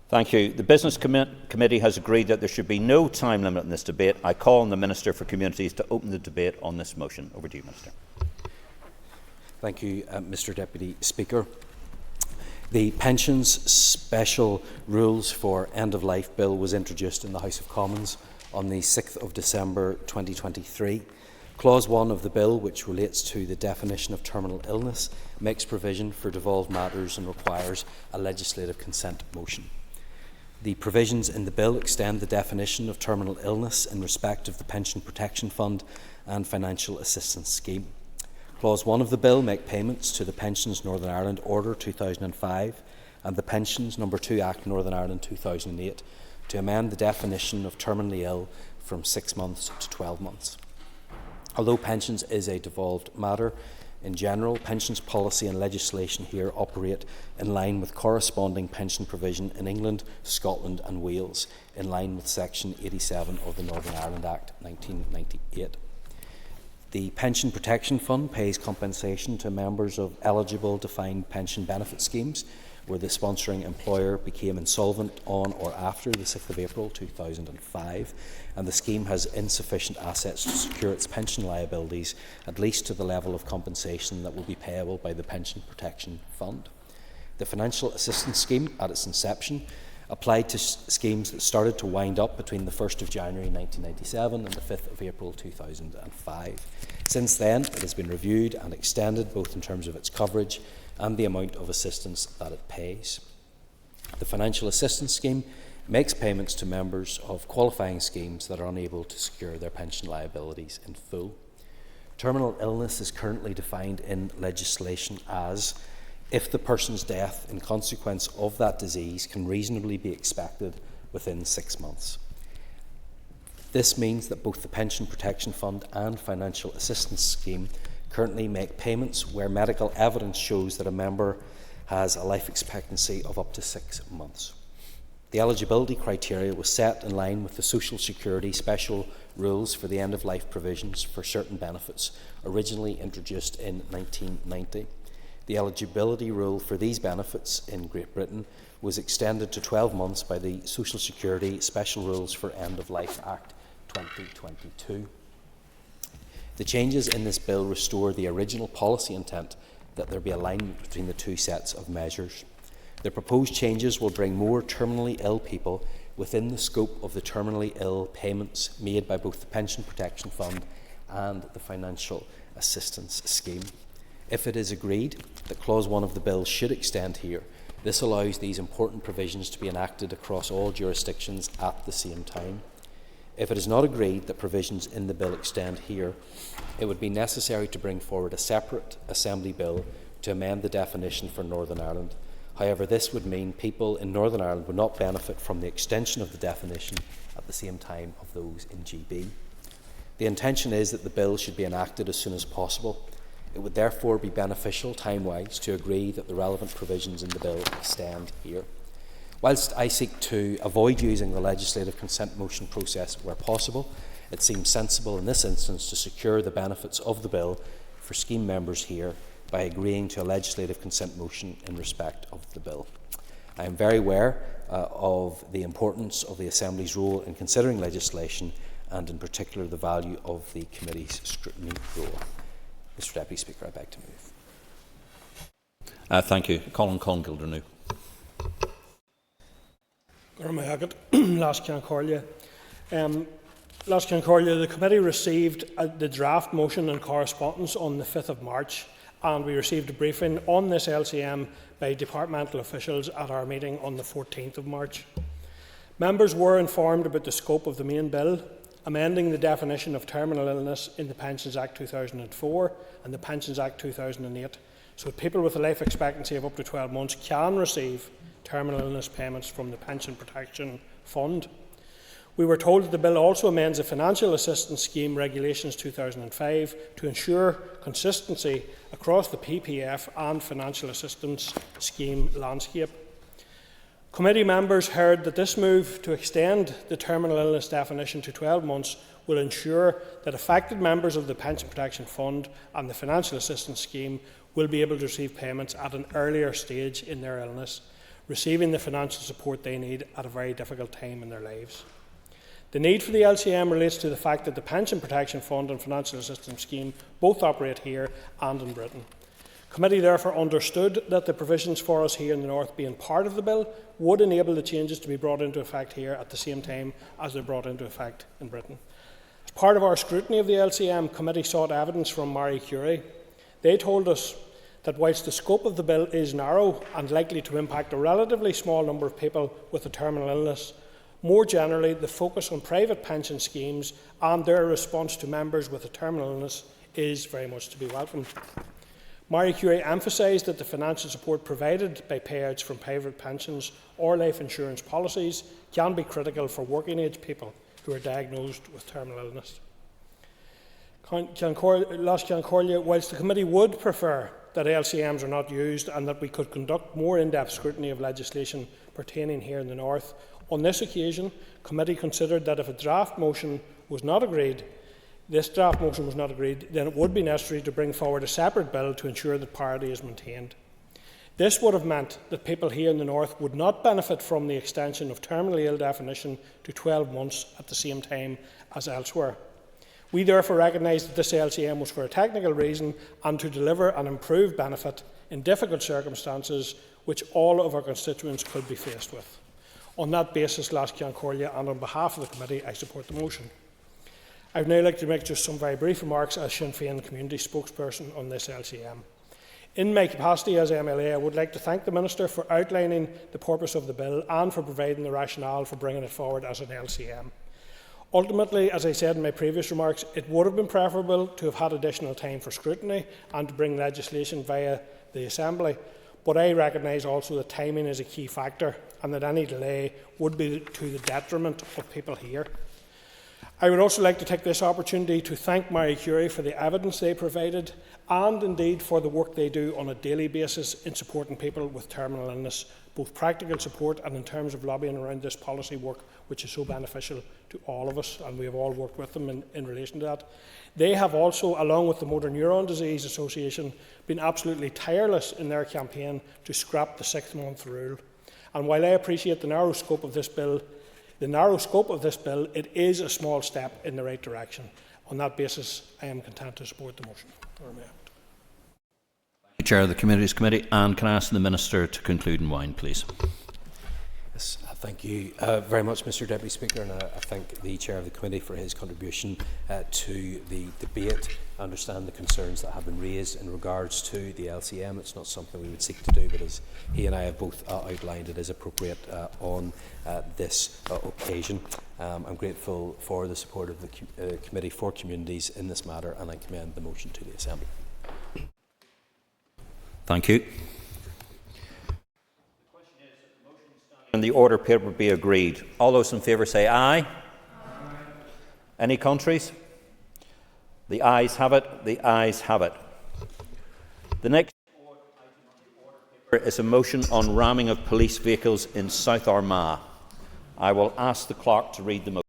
Thank you. The Business Committee has agreed that there should be no time limit in this debate. I call on the Minister for Communities to open the debate on this motion. Over to you, Minister. Thank you, Mr Deputy Speaker. The Pensions Special Rules for End-of-Life Bill was introduced in the House of Commons on the 6th of December 2023. Clause 1 of the bill, which relates to the definition of terminal illness, makes provision for devolved matters and requires a legislative consent motion. The provisions in the bill extend the definition of terminal illness in respect of the Pension Protection Fund and Financial Assistance Scheme. Clause 1 of the bill make payments to the Pensions Northern Ireland Order 2005 and the Pensions No. 2 Act Northern Ireland 2008 to amend the definition of terminally ill from 6 months to 12 months. Although pensions is a devolved matter, in general, pensions policy and legislation here operate in line with corresponding pension provision in England, Scotland and Wales, in line with Section 87 of the Northern Ireland Act 1998. The Pension Protection Fund pays compensation to members of eligible defined pension benefit schemes where the sponsoring employer became insolvent on or after the 6th of April 2005, and the scheme has insufficient assets to secure its pension liabilities, at least to the level of compensation that will be payable by the Pension Protection Fund. The Financial Assistance Scheme, at its inception, applied to schemes that started to wind up between the 1st of January 1997 and the 5th of April 2005. Since then, it has been reviewed and extended both in terms of its coverage and the amount of assistance that it pays. The Financial Assistance Scheme makes payments to members of qualifying schemes that are unable to secure their pension liabilities in full. Terminal illness is currently defined in legislation as if the person's death in consequence of that disease can reasonably be expected within 6 months. This means that both the Pension Protection Fund and Financial Assistance Scheme currently make payments where medical evidence shows that a member has a life expectancy of up to 6 months. The eligibility criteria was set in line with the Social Security special rules for the end-of-life provisions for certain benefits, originally introduced in 1990. The eligibility rule for these benefits in Great Britain was extended to 12 months by the Social Security Special Rules for End-of-Life Act 2022. The changes in this bill restore the original policy intent that there be alignment between the two sets of measures. The proposed changes will bring more terminally ill people within the scope of the terminally ill payments made by both the Pension Protection Fund and the Financial Assistance Scheme. If it is agreed that Clause 1 of the bill should extend here, this allows these important provisions to be enacted across all jurisdictions at the same time. If it is not agreed that provisions in the bill extend here, it would be necessary to bring forward a separate Assembly bill to amend the definition for Northern Ireland. However, this would mean people in Northern Ireland would not benefit from the extension of the definition at the same time of those in GB. The intention is that the bill should be enacted as soon as possible. It would therefore be beneficial, time-wise, to agree that the relevant provisions in the bill extend here. Whilst I seek to avoid using the legislative consent motion process where possible, it seems sensible in this instance to secure the benefits of the bill for scheme members here by agreeing to a legislative consent motion in respect of the bill. I am very aware of the importance of the Assembly's role in considering legislation and in particular the value of the Committee's scrutiny role. Mr Deputy Speaker, I beg to move. Thank you. Colin Gildernew. Last Concordia, the committee received the draft motion and correspondence on the 5th of March, and we received a briefing on this LCM by departmental officials at our meeting on the 14th of March. Members were informed about the scope of the main bill, amending the definition of terminal illness in the Pensions Act 2004 and the Pensions Act 2008, so that people with a life expectancy of up to 12 months can receive terminal illness payments from the Pension Protection Fund. We were told that the bill also amends the Financial Assistance Scheme Regulations 2005 to ensure consistency across the PPF and Financial Assistance Scheme landscape. Committee members heard that this move to extend the terminal illness definition to 12 months will ensure that affected members of the Pension Protection Fund and the Financial Assistance Scheme will be able to receive payments at an earlier stage in their illness, receiving the financial support they need at a very difficult time in their lives. The need for the LCM relates to the fact that the Pension Protection Fund and Financial Assistance Scheme both operate here and in Britain. Committee therefore understood that the provisions for us here in the North being part of the bill would enable the changes to be brought into effect here at the same time as they're brought into effect in Britain. As part of our scrutiny of the LCM, Committee sought evidence from Marie Curie. They told us that whilst the scope of the bill is narrow and likely to impact a relatively small number of people with a terminal illness, more generally the focus on private pension schemes and their response to members with a terminal illness is very much to be welcomed. Marie Curie emphasised that the financial support provided by payouts from private pensions or life insurance policies can be critical for working age people who are diagnosed with terminal illness. Las Giancorlia, whilst the Committee would prefer that LCMs are not used and that we could conduct more in-depth scrutiny of legislation pertaining here in the North, on this occasion, Committee considered that if a draft motion was not agreed, then it would be necessary to bring forward a separate bill to ensure that parity is maintained. This would have meant that people here in the North would not benefit from the extension of terminally ill definition to 12 months at the same time as elsewhere. We therefore recognise that this LCM was for a technical reason and to deliver an improved benefit in difficult circumstances which all of our constituents could be faced with. On that basis, Las Giancorlia, and on behalf of the Committee, I support the motion. I would now like to make just some very brief remarks as Sinn Féin community spokesperson on this LCM. In my capacity as MLA, I would like to thank the Minister for outlining the purpose of the bill and for providing the rationale for bringing it forward as an LCM. Ultimately, as I said in my previous remarks, it would have been preferable to have had additional time for scrutiny and to bring legislation via the Assembly, but I recognise also that timing is a key factor and that any delay would be to the detriment of people here. I would also like to take this opportunity to thank Marie Curie for the evidence they provided and indeed for the work they do on a daily basis in supporting people with terminal illness, both practical support and in terms of lobbying around this policy work, which is so beneficial to all of us, and we have all worked with them in relation to that. They have also, along with the Motor Neuron Disease Association, been absolutely tireless in their campaign to scrap the 6-month rule. And while I appreciate the narrow scope of this bill, it is a small step in the right direction. On that basis, I am content to support the motion. Chair of the Communities Committee, and can I ask the Minister to conclude and wind, please? Yes, thank you very much, Mr Deputy Speaker, and I thank the Chair of the Committee for his contribution to the debate. I understand the concerns that have been raised in regards to the LCM. It's not something we would seek to do, but as he and I have both outlined, it is appropriate on this occasion. I'm grateful for the support of the Committee for Communities in this matter, and I commend the motion to the Assembly. Thank you. And the order paper be agreed. All those in favour say aye. Aye. Any contraries? The ayes have it. The ayes have it. The next item on the order paper is a motion on ramming of police vehicles in South Armagh. I will ask the clerk to read the motion.